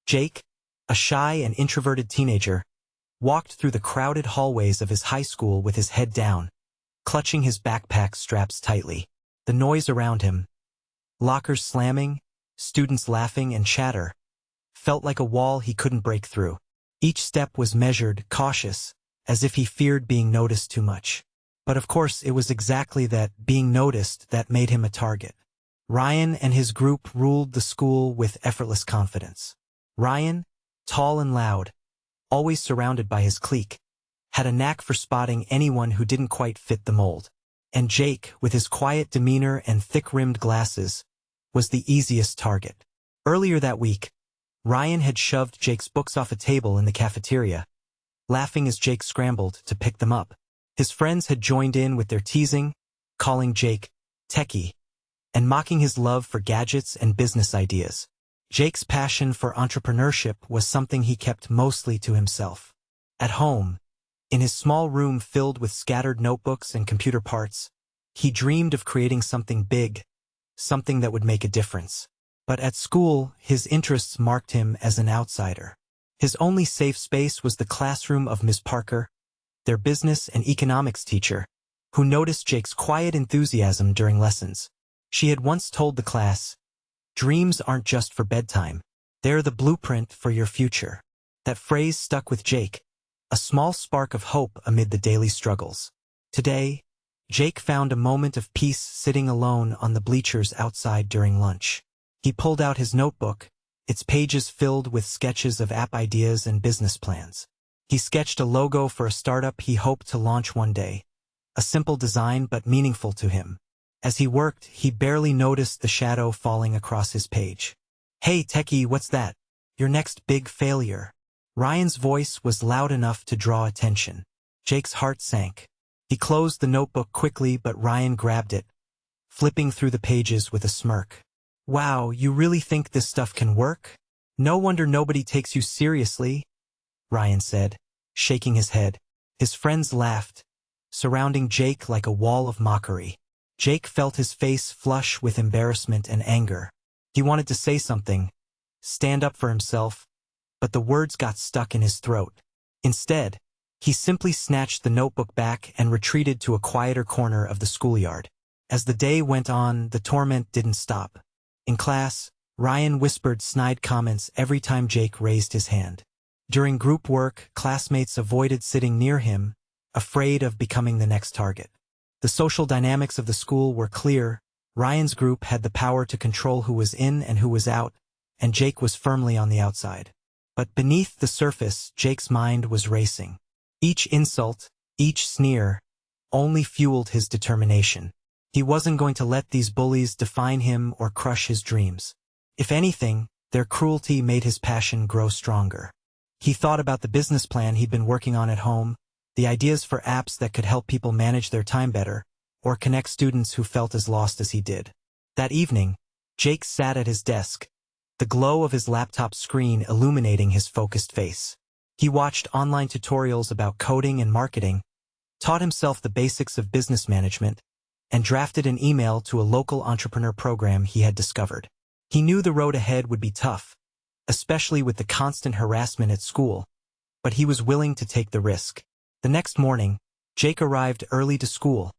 Jake, a shy and introverted teenager, walked through the crowded hallways of his high school with his head down, clutching his backpack straps tightly. The noise around him, lockers slamming, students laughing and chatter, felt like a wall he couldn't break through. Each step was measured, cautious, as if he feared being noticed too much. But of course it was exactly that being noticed that made him a target. Ryan and his group ruled the school with effortless confidence. Ryan, tall and loud, always surrounded by his clique, had a knack for spotting anyone who didn't quite fit the mold. And Jake, with his quiet demeanor and thick-rimmed glasses, was the easiest target. Earlier that week, Ryan had shoved Jake's books off a table in the cafeteria, laughing as Jake scrambled to pick them up. His friends had joined in with their teasing, calling Jake techie, and mocking his love for gadgets and business ideas. Jake's passion for entrepreneurship was something he kept mostly to himself. At home, in his small room filled with scattered notebooks and computer parts, he dreamed of creating something big, something that would make a difference. But at school, his interests marked him as an outsider. His only safe space was the classroom of Ms. Parker, their business and economics teacher, who noticed Jake's quiet enthusiasm during lessons. She had once told the class, "Dreams aren't just for bedtime. They're the blueprint for your future." That phrase stuck with Jake, a small spark of hope amid the daily struggles. Today, Jake found a moment of peace sitting alone on the bleachers outside during lunch. He pulled out his notebook, its pages filled with sketches of app ideas and business plans. He sketched a logo for a startup he hoped to launch one day, a simple design but meaningful to him. As he worked, he barely noticed the shadow falling across his page. "Hey, techie, what's that? Your next big failure." Ryan's voice was loud enough to draw attention. Jake's heart sank. He closed the notebook quickly, but Ryan grabbed it, flipping through the pages with a smirk. "Wow, you really think this stuff can work? No wonder nobody takes you seriously," Ryan said, shaking his head. His friends laughed, surrounding Jake like a wall of mockery. Jake felt his face flush with embarrassment and anger. He wanted to say something, stand up for himself, but the words got stuck in his throat. Instead, he simply snatched the notebook back and retreated to a quieter corner of the schoolyard. As the day went on, the torment didn't stop. In class, Ryan whispered snide comments every time Jake raised his hand. During group work, classmates avoided sitting near him, afraid of becoming the next target. The social dynamics of the school were clear. Ryan's group had the power to control who was in and who was out, and Jake was firmly on the outside. But beneath the surface, Jake's mind was racing. Each insult, each sneer, only fueled his determination. He wasn't going to let these bullies define him or crush his dreams. If anything, their cruelty made his passion grow stronger. He thought about the business plan he'd been working on at home, the ideas for apps that could help people manage their time better, or connect students who felt as lost as he did. That evening, Jake sat at his desk, the glow of his laptop screen illuminating his focused face. He watched online tutorials about coding and marketing, taught himself the basics of business management, and drafted an email to a local entrepreneur program he had discovered. He knew the road ahead would be tough, especially with the constant harassment at school, but he was willing to take the risk. The next morning, Jake arrived early to school,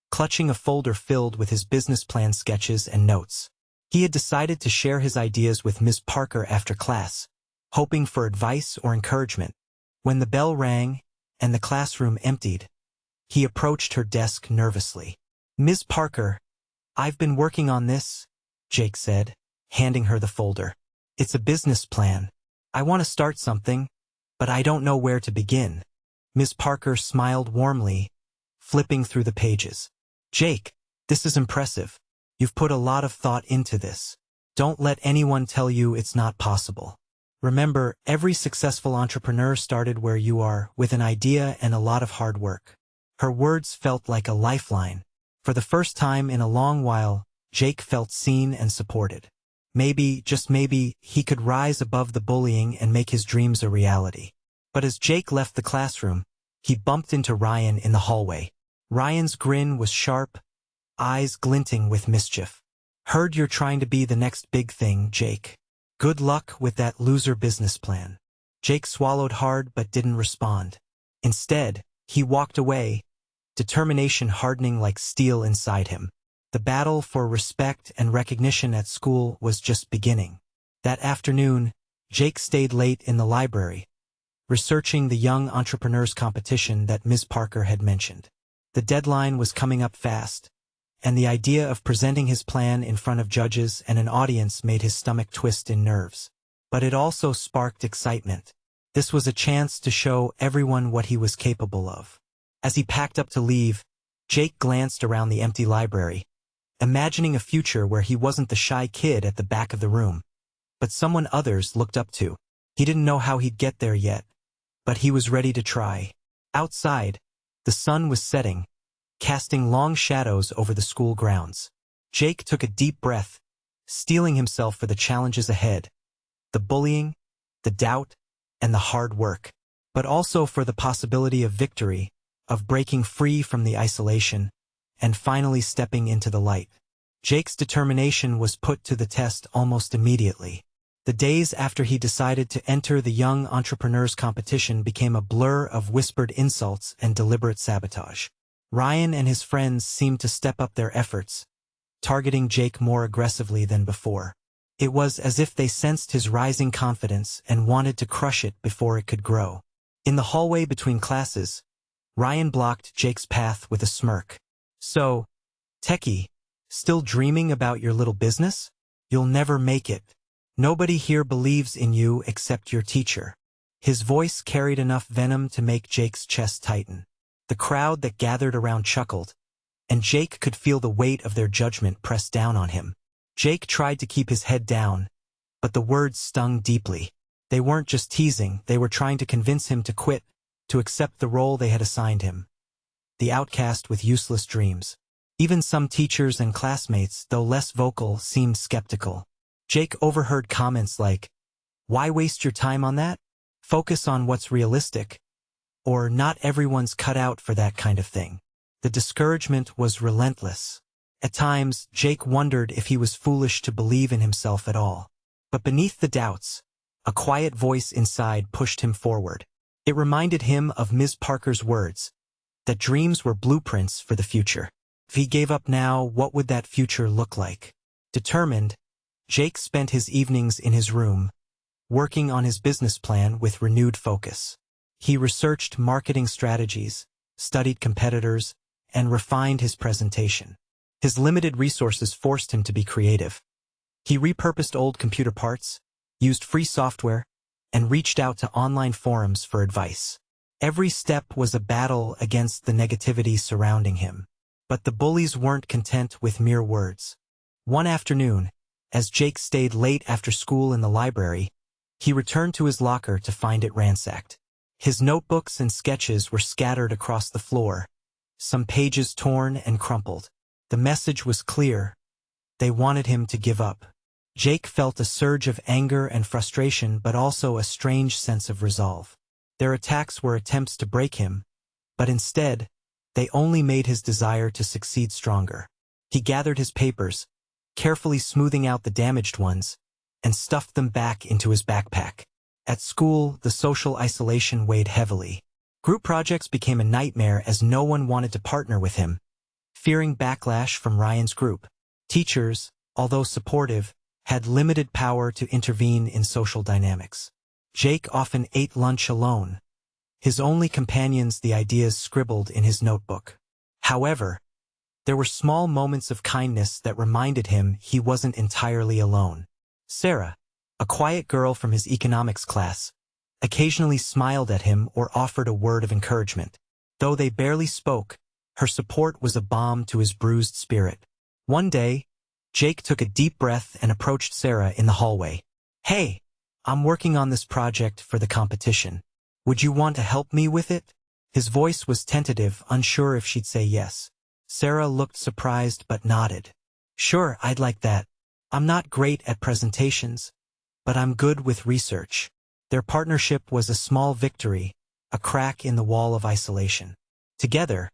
clutching a folder filled with his business plan sketches and notes. He had decided to share his ideas with Ms. Parker after class, hoping for advice or encouragement. When the bell rang and the classroom emptied, he approached her desk nervously. "Ms. Parker, I've been working on this," Jake said, handing her the folder. "It's a business plan. I want to start something, but I don't know where to begin." Ms. Parker smiled warmly, flipping through the pages. "Jake, this is impressive. You've put a lot of thought into this. Don't let anyone tell you it's not possible. Remember, every successful entrepreneur started where you are, with an idea and a lot of hard work." Her words felt like a lifeline. For the first time in a long while, Jake felt seen and supported. Maybe, just maybe, he could rise above the bullying and make his dreams a reality. But as Jake left the classroom, he bumped into Ryan in the hallway. Ryan's grin was sharp, eyes glinting with mischief. "Heard you're trying to be the next big thing, Jake." Good luck with that loser business plan. Jake swallowed hard but didn't respond. Instead, he walked away, determination hardening like steel inside him. The battle for respect and recognition at school was just beginning. That afternoon, Jake stayed late in the library, researching the young entrepreneurs competition that Ms. Parker had mentioned. The deadline was coming up fast, and the idea of presenting his plan in front of judges and an audience made his stomach twist in nerves. But it also sparked excitement. This was a chance to show everyone what he was capable of. As he packed up to leave, Jake glanced around the empty library, imagining a future where he wasn't the shy kid at the back of the room, but someone others looked up to. He didn't know how he'd get there yet, but he was ready to try. Outside, the sun was setting, casting long shadows over the school grounds. Jake took a deep breath, steeling himself for the challenges ahead. The bullying, the doubt, and the hard work, but also for the possibility of victory, of breaking free from the isolation, and finally stepping into the light. Jake's determination was put to the test almost immediately. The days after he decided to enter the young entrepreneurs competition became a blur of whispered insults and deliberate sabotage. Ryan and his friends seemed to step up their efforts, targeting Jake more aggressively than before. It was as if they sensed his rising confidence and wanted to crush it before it could grow. In the hallway between classes, Ryan blocked Jake's path with a smirk. "So, Techie, still dreaming about your little business? You'll never make it. Nobody here believes in you except your teacher." His voice carried enough venom to make Jake's chest tighten. The crowd that gathered around chuckled, and Jake could feel the weight of their judgment press down on him. Jake tried to keep his head down, but the words stung deeply. They weren't just teasing, they were trying to convince him to quit, to accept the role they had assigned him. The outcast with useless dreams. Even some teachers and classmates, though less vocal, seemed skeptical. Jake overheard comments like, "Why waste your time on that? Focus on what's realistic," or "Not everyone's cut out for that kind of thing." The discouragement was relentless. At times, Jake wondered if he was foolish to believe in himself at all. But beneath the doubts, a quiet voice inside pushed him forward. It reminded him of Ms. Parker's words, that dreams were blueprints for the future. If he gave up now, what would that future look like? Determined, Jake spent his evenings in his room, working on his business plan with renewed focus. He researched marketing strategies, studied competitors, and refined his presentation. His limited resources forced him to be creative. He repurposed old computer parts, used free software, and reached out to online forums for advice. Every step was a battle against the negativity surrounding him. But the bullies weren't content with mere words. One afternoon, as Jake stayed late after school in the library, he returned to his locker to find it ransacked. His notebooks and sketches were scattered across the floor, some pages torn and crumpled. The message was clear. They wanted him to give up. Jake felt a surge of anger and frustration, but also a strange sense of resolve. Their attacks were attempts to break him, but instead, they only made his desire to succeed stronger. He gathered his papers, carefully smoothing out the damaged ones, and stuffed them back into his backpack. At school, the social isolation weighed heavily. Group projects became a nightmare as no one wanted to partner with him, fearing backlash from Ryan's group. Teachers, although supportive, had limited power to intervene in social dynamics. Jake often ate lunch alone, his only companions the ideas scribbled in his notebook. However, there were small moments of kindness that reminded him he wasn't entirely alone. Sarah, a quiet girl from his economics class, occasionally smiled at him or offered a word of encouragement. Though they barely spoke, her support was a balm to his bruised spirit. One day, Jake took a deep breath and approached Sarah in the hallway. "Hey, I'm working on this project for the competition. Would you want to help me with it?" His voice was tentative, unsure if she'd say yes. Sarah looked surprised but nodded. "Sure, I'd like that. I'm not great at presentations, but I'm good with research." Their partnership was a small victory, a crack in the wall of isolation. Together,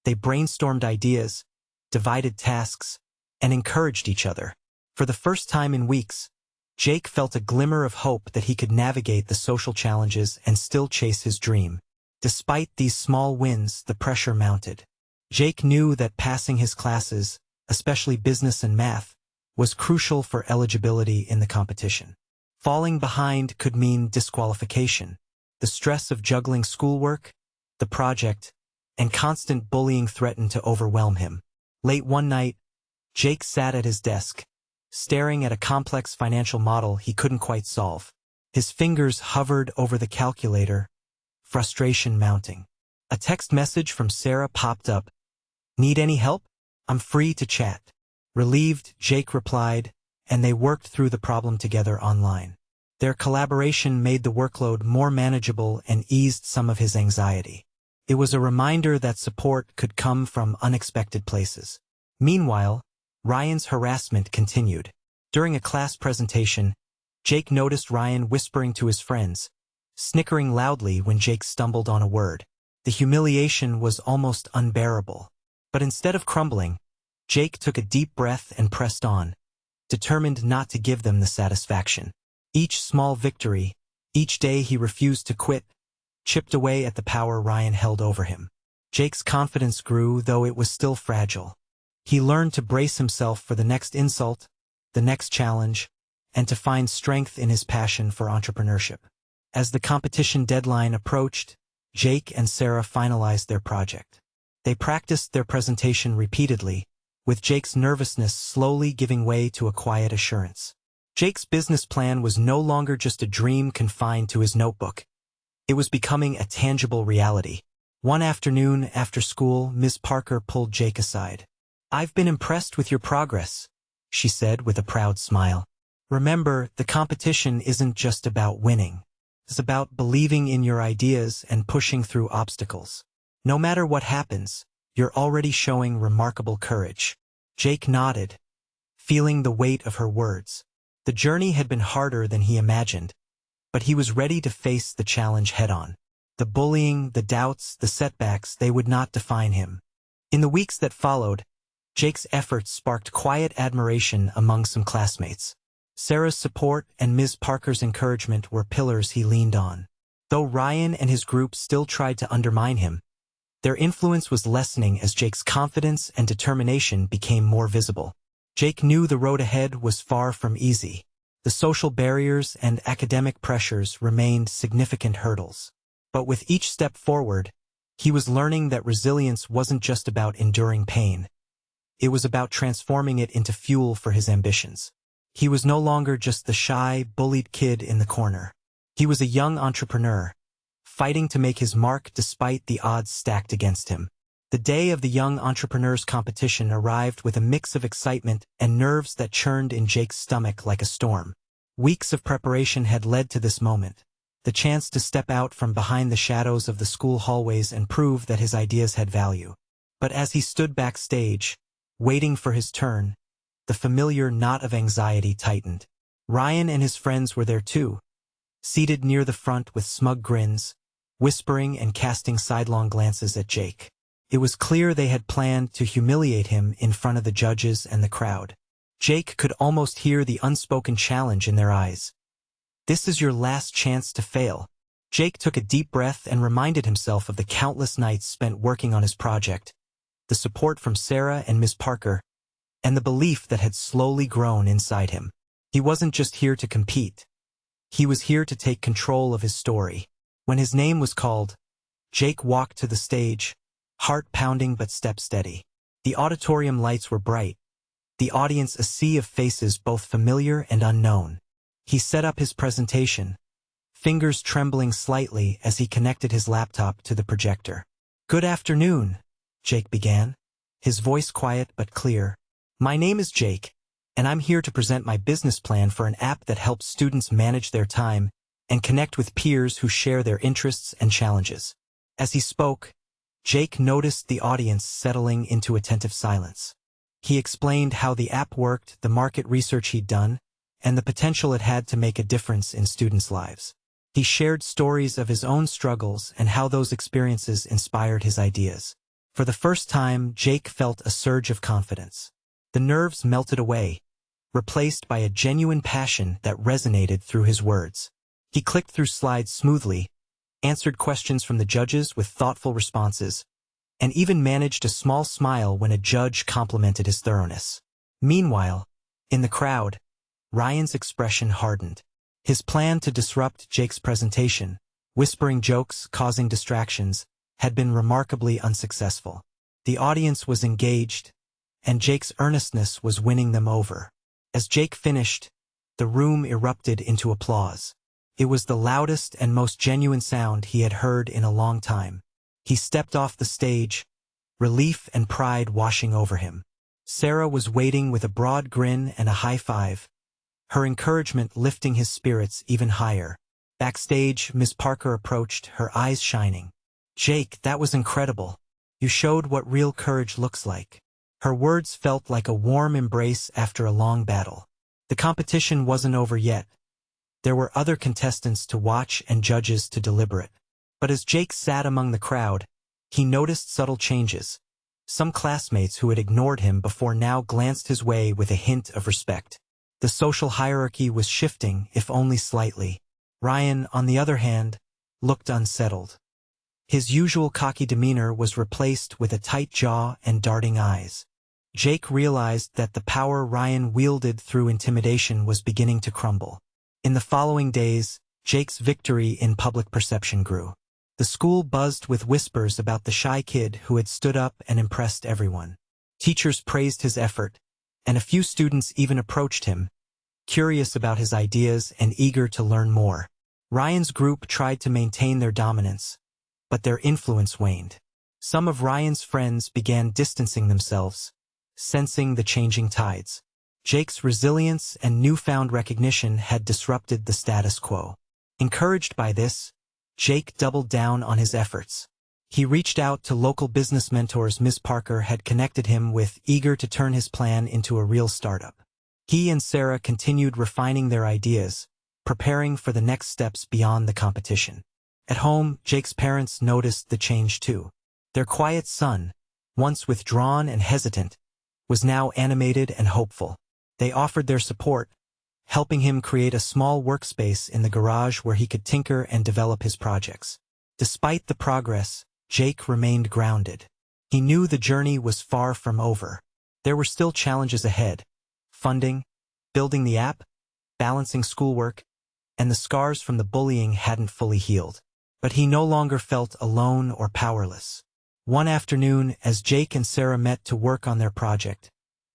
they brainstormed ideas, divided tasks, and encouraged each other. For the first time in weeks, Jake felt a glimmer of hope that he could navigate the social challenges and still chase his dream. Despite these small wins, the pressure mounted. Jake knew that passing his classes, especially business and math, was crucial for eligibility in the competition. Falling behind could mean disqualification. The stress of juggling schoolwork, the project, and constant bullying threatened to overwhelm him. Late one night, Jake sat at his desk, staring at a complex financial model he couldn't quite solve. His fingers hovered over the calculator, frustration mounting. A text message from Sarah popped up. "Need any help? I'm free to chat." Relieved, Jake replied, and they worked through the problem together online. Their collaboration made the workload more manageable and eased some of his anxiety. It was a reminder that support could come from unexpected places. Meanwhile, Ryan's harassment continued. During a class presentation, Jake noticed Ryan whispering to his friends, snickering loudly when Jake stumbled on a word. The humiliation was almost unbearable. But instead of crumbling, Jake took a deep breath and pressed on, determined not to give them the satisfaction. Each small victory, each day he refused to quit, chipped away at the power Ryan held over him. Jake's confidence grew, though it was still fragile. He learned to brace himself for the next insult, the next challenge, and to find strength in his passion for entrepreneurship. As the competition deadline approached, Jake and Sarah finalized their project. They practiced their presentation repeatedly, with Jake's nervousness slowly giving way to a quiet assurance. Jake's business plan was no longer just a dream confined to his notebook. It was becoming a tangible reality. One afternoon after school, Ms. Parker pulled Jake aside. "I've been impressed with your progress," she said with a proud smile. "Remember, the competition isn't just about winning. It's about believing in your ideas and pushing through obstacles. No matter what happens, you're already showing remarkable courage." Jake nodded, feeling the weight of her words. The journey had been harder than he imagined, but he was ready to face the challenge head-on. The bullying, the doubts, the setbacks, they would not define him. In the weeks that followed, Jake's efforts sparked quiet admiration among some classmates. Sarah's support and Ms. Parker's encouragement were pillars he leaned on. Though Ryan and his group still tried to undermine him, their influence was lessening as Jake's confidence and determination became more visible. Jake knew the road ahead was far from easy. The social barriers and academic pressures remained significant hurdles. But with each step forward, he was learning that resilience wasn't just about enduring pain. It was about transforming it into fuel for his ambitions. He was no longer just the shy, bullied kid in the corner. He was a young entrepreneur, fighting to make his mark despite the odds stacked against him. The day of the Young Entrepreneurs competition arrived with a mix of excitement and nerves that churned in Jake's stomach like a storm. Weeks of preparation had led to this moment, the chance to step out from behind the shadows of the school hallways and prove that his ideas had value. But as he stood backstage, waiting for his turn, the familiar knot of anxiety tightened. Ryan and his friends were there too, seated near the front with smug grins, whispering and casting sidelong glances at Jake. It was clear they had planned to humiliate him in front of the judges and the crowd. Jake could almost hear the unspoken challenge in their eyes. "This is your last chance to fail." Jake took a deep breath and reminded himself of the countless nights spent working on his project, the support from Sarah and Ms. Parker, and the belief that had slowly grown inside him. He wasn't just here to compete. He was here to take control of his story. When his name was called, Jake walked to the stage, heart pounding but step steady. The auditorium lights were bright, the audience a sea of faces both familiar and unknown. He set up his presentation, fingers trembling slightly as he connected his laptop to the projector. "Good afternoon," Jake began, his voice quiet but clear. "My name is Jake, and I'm here to present my business plan for an app that helps students manage their time and connect with peers who share their interests and challenges." As he spoke, Jake noticed the audience settling into attentive silence. He explained how the app worked, the market research he'd done, and the potential it had to make a difference in students' lives. He shared stories of his own struggles and how those experiences inspired his ideas. For the first time, Jake felt a surge of confidence. The nerves melted away, replaced by a genuine passion that resonated through his words. He clicked through slides smoothly, answered questions from the judges with thoughtful responses, and even managed a small smile when a judge complimented his thoroughness. Meanwhile, in the crowd, Ryan's expression hardened. His plan to disrupt Jake's presentation, whispering jokes, causing distractions, had been remarkably unsuccessful. The audience was engaged, and Jake's earnestness was winning them over. As Jake finished, the room erupted into applause. It was the loudest and most genuine sound he had heard in a long time. He stepped off the stage, relief and pride washing over him. Sarah was waiting with a broad grin and a high five, her encouragement lifting his spirits even higher. Backstage, Ms. Parker approached, her eyes shining. "Jake, that was incredible. You showed what real courage looks like." Her words felt like a warm embrace after a long battle. The competition wasn't over yet. There were other contestants to watch and judges to deliberate. But as Jake sat among the crowd, he noticed subtle changes. Some classmates who had ignored him before now glanced his way with a hint of respect. The social hierarchy was shifting, if only slightly. Ryan, on the other hand, looked unsettled. His usual cocky demeanor was replaced with a tight jaw and darting eyes. Jake realized that the power Ryan wielded through intimidation was beginning to crumble. In the following days, Jake's victory in public perception grew. The school buzzed with whispers about the shy kid who had stood up and impressed everyone. Teachers praised his effort, and a few students even approached him, curious about his ideas and eager to learn more. Ryan's group tried to maintain their dominance, but their influence waned. Some of Ryan's friends began distancing themselves, sensing the changing tides. Jake's resilience and newfound recognition had disrupted the status quo. Encouraged by this, Jake doubled down on his efforts. He reached out to local business mentors Ms. Parker had connected him with, eager to turn his plan into a real startup. He and Sarah continued refining their ideas, preparing for the next steps beyond the competition. At home, Jake's parents noticed the change too. Their quiet son, once withdrawn and hesitant, was now animated and hopeful. They offered their support, helping him create a small workspace in the garage where he could tinker and develop his projects. Despite the progress, Jake remained grounded. He knew the journey was far from over. There were still challenges ahead: funding, building the app, balancing schoolwork, and the scars from the bullying hadn't fully healed. But he no longer felt alone or powerless. One afternoon, as Jake and Sarah met to work on their project,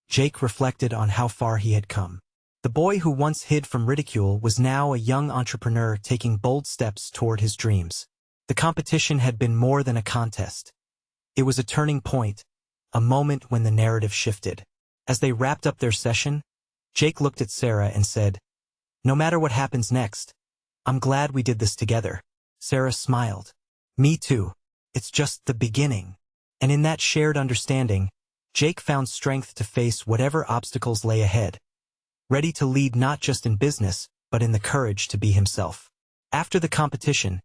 Jake reflected on how far he had come. The boy who once hid from ridicule was now a young entrepreneur taking bold steps toward his dreams. The competition had been more than a contest. It was a turning point, a moment when the narrative shifted. As they wrapped up their session, Jake looked at Sarah and said, "No matter what happens next, I'm glad we did this together." Sarah smiled. "Me too. It's just the beginning." And in that shared understanding, Jake found strength to face whatever obstacles lay ahead, ready to lead not just in business, but in the courage to be himself. After the competition,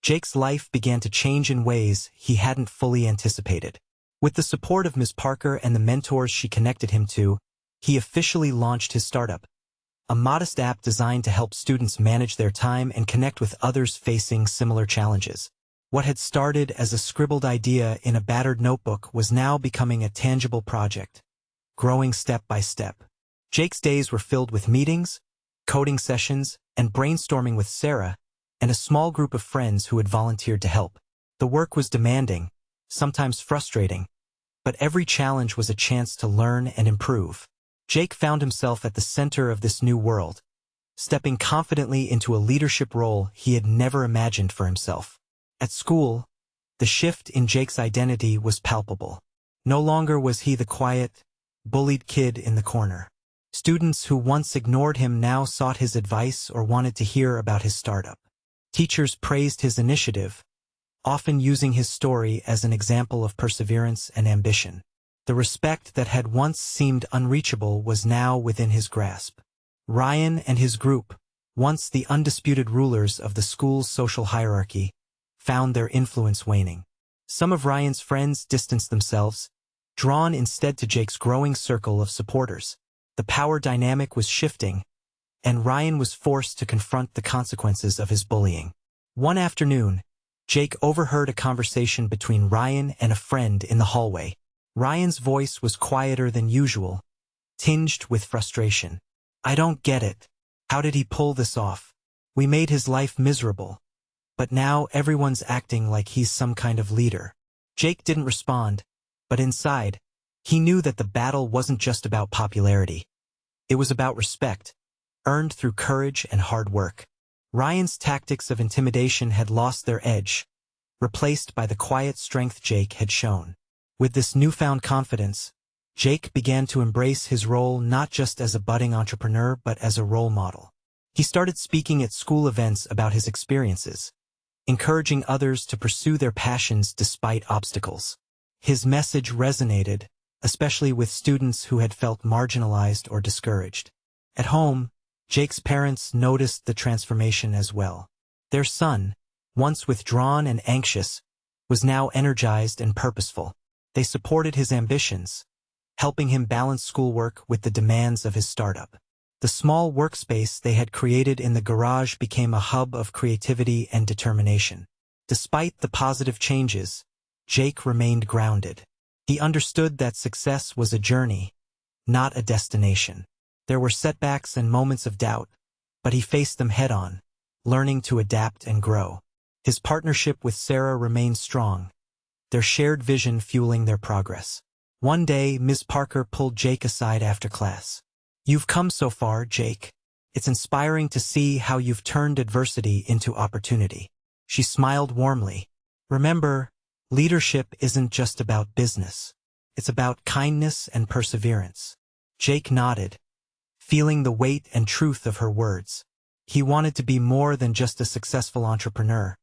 Jake's life began to change in ways he hadn't fully anticipated. With the support of Ms. Parker and the mentors she connected him to, he officially launched his startup, a modest app designed to help students manage their time and connect with others facing similar challenges. What had started as a scribbled idea in a battered notebook was now becoming a tangible project, growing step by step. Jake's days were filled with meetings, coding sessions, and brainstorming with Sarah and a small group of friends who had volunteered to help. The work was demanding, sometimes frustrating, but every challenge was a chance to learn and improve. Jake found himself at the center of this new world, stepping confidently into a leadership role he had never imagined for himself. At school, the shift in Jake's identity was palpable. No longer was he the quiet, bullied kid in the corner. Students who once ignored him now sought his advice or wanted to hear about his startup. Teachers praised his initiative, often using his story as an example of perseverance and ambition. The respect that had once seemed unreachable was now within his grasp. Ryan and his group, once the undisputed rulers of the school's social hierarchy, found their influence waning. Some of Ryan's friends distanced themselves, drawn instead to Jake's growing circle of supporters. The power dynamic was shifting, and Ryan was forced to confront the consequences of his bullying. One afternoon, Jake overheard a conversation between Ryan and a friend in the hallway. Ryan's voice was quieter than usual, tinged with frustration. "I don't get it. How did he pull this off? We made his life miserable. But now everyone's acting like he's some kind of leader." Jake didn't respond, but inside, he knew that the battle wasn't just about popularity. It was about respect, earned through courage and hard work. Ryan's tactics of intimidation had lost their edge, replaced by the quiet strength Jake had shown. With this newfound confidence, Jake began to embrace his role not just as a budding entrepreneur but as a role model. He started speaking at school events about his experiences, encouraging others to pursue their passions despite obstacles. His message resonated, especially with students who had felt marginalized or discouraged. At home, Jake's parents noticed the transformation as well. Their son, once withdrawn and anxious, was now energized and purposeful. They supported his ambitions, helping him balance schoolwork with the demands of his startup. The small workspace they had created in the garage became a hub of creativity and determination. Despite the positive changes, Jake remained grounded. He understood that success was a journey, not a destination. There were setbacks and moments of doubt, but he faced them head-on, learning to adapt and grow. His partnership with Sarah remained strong, their shared vision fueling their progress. One day, Ms. Parker pulled Jake aside after class. "You've come so far, Jake. It's inspiring to see how you've turned adversity into opportunity." She smiled warmly. "Remember, leadership isn't just about business. It's about kindness and perseverance." Jake nodded, feeling the weight and truth of her words. He wanted to be more than just a successful entrepreneur.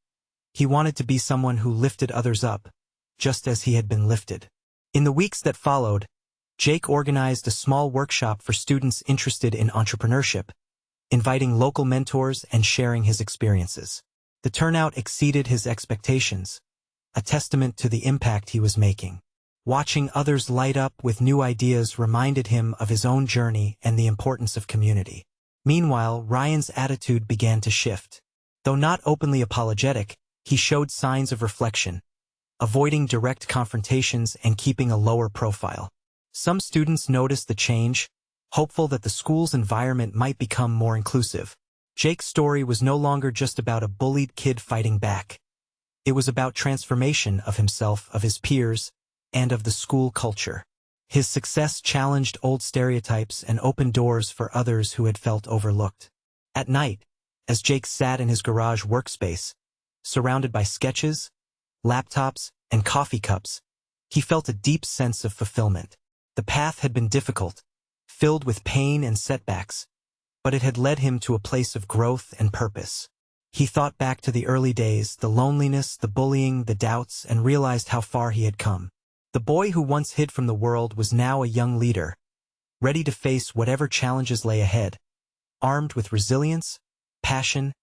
He wanted to be someone who lifted others up, just as he had been lifted. In the weeks that followed, Jake organized a small workshop for students interested in entrepreneurship, inviting local mentors and sharing his experiences. The turnout exceeded his expectations, a testament to the impact he was making. Watching others light up with new ideas reminded him of his own journey and the importance of community. Meanwhile, Ryan's attitude began to shift. Though not openly apologetic, he showed signs of reflection, avoiding direct confrontations and keeping a lower profile. Some students noticed the change, hopeful that the school's environment might become more inclusive. Jake's story was no longer just about a bullied kid fighting back. It was about transformation of himself, of his peers, and of the school culture. His success challenged old stereotypes and opened doors for others who had felt overlooked. At night, as Jake sat in his garage workspace, surrounded by sketches, laptops, and coffee cups, he felt a deep sense of fulfillment. The path had been difficult, filled with pain and setbacks, but it had led him to a place of growth and purpose. He thought back to the early days, the loneliness, the bullying, the doubts, and realized how far he had come. The boy who once hid from the world was now a young leader, ready to face whatever challenges lay ahead, armed with resilience, passion,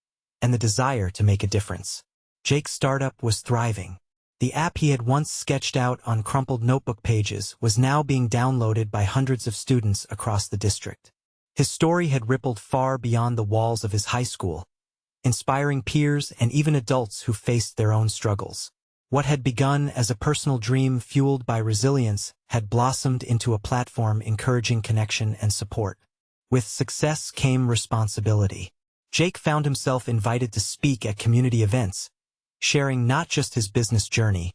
and the desire to make a difference. Jake's startup was thriving. The app he had once sketched out on crumpled notebook pages was now being downloaded by hundreds of students across the district. His story had rippled far beyond the walls of his high school, inspiring peers and even adults who faced their own struggles. What had begun as a personal dream fueled by resilience had blossomed into a platform encouraging connection and support. With success came responsibility. Jake found himself invited to speak at community events, sharing not just his business journey,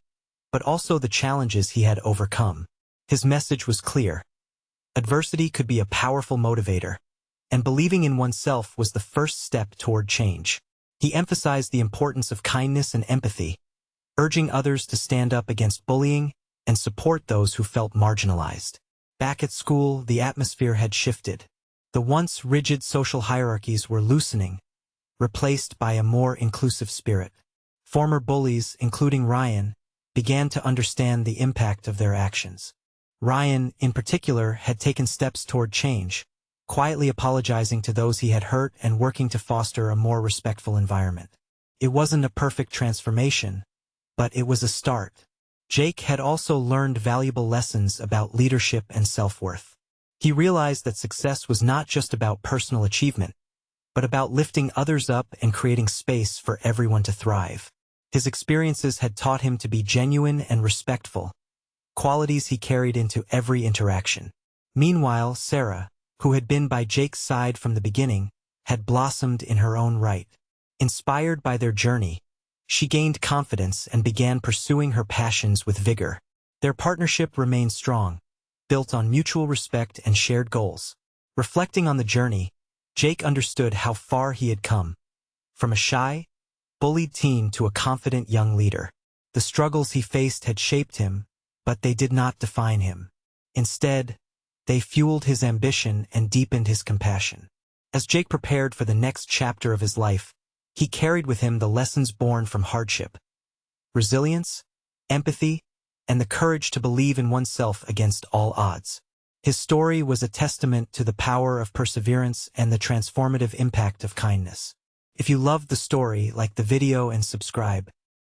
but also the challenges he had overcome. His message was clear. Adversity could be a powerful motivator, and believing in oneself was the first step toward change. He emphasized the importance of kindness and empathy, urging others to stand up against bullying and support those who felt marginalized. Back at school, the atmosphere had shifted. The once rigid social hierarchies were loosening, replaced by a more inclusive spirit. Former bullies, including Ryan, began to understand the impact of their actions. Ryan, in particular, had taken steps toward change, quietly apologizing to those he had hurt and working to foster a more respectful environment. It wasn't a perfect transformation, but it was a start. Jake had also learned valuable lessons about leadership and self-worth. He realized that success was not just about personal achievement, but about lifting others up and creating space for everyone to thrive. His experiences had taught him to be genuine and respectful, qualities he carried into every interaction. Meanwhile, Sarah, who had been by Jake's side from the beginning, had blossomed in her own right. Inspired by their journey, she gained confidence and began pursuing her passions with vigor. Their partnership remained strong, built on mutual respect and shared goals. Reflecting on the journey, Jake understood how far he had come. From a shy, bullied teen to a confident young leader. The struggles he faced had shaped him, but they did not define him. Instead, they fueled his ambition and deepened his compassion. As Jake prepared for the next chapter of his life, he carried with him the lessons born from hardship: resilience, empathy, and the courage to believe in oneself against all odds. His story was a testament to the power of perseverance and the transformative impact of kindness. If you loved the story, like the video and subscribe.